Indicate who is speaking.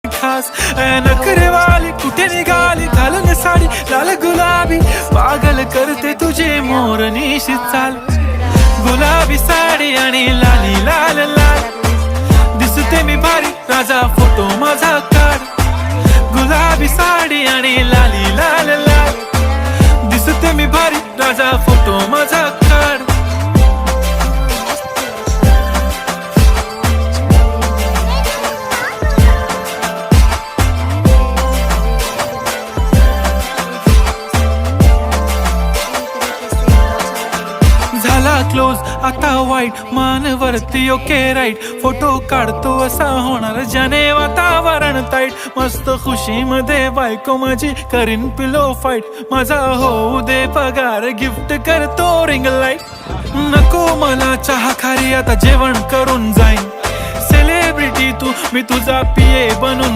Speaker 1: खास नखरेवाली कुठे निघाली घालून साडी लाल गुलाबी पागल करते तुझे मोरनीशी चाल गुलाबी साडी आणि लाली लाल लाल दिसते मी भारी राजा फोटो माझा काढ गुलाबी साडी आणि लाली लाल लाल दिसते मी भारी राजा फोटो माझा काढ झाला क्लोज आता वाईट मानवरती ओके राईट फोटो काढतो असा होणार ज्याने वातावरण ताईट मस्त खुशी मध्ये बायको माझी करीन पिलो फाईट माझा होऊ दे पगार गिफ्ट करतो रिंग लाईट नको मला चहा खारी आता जेवण करून जाईन सेलिब्रिटी तू मी तुझा पिये बनून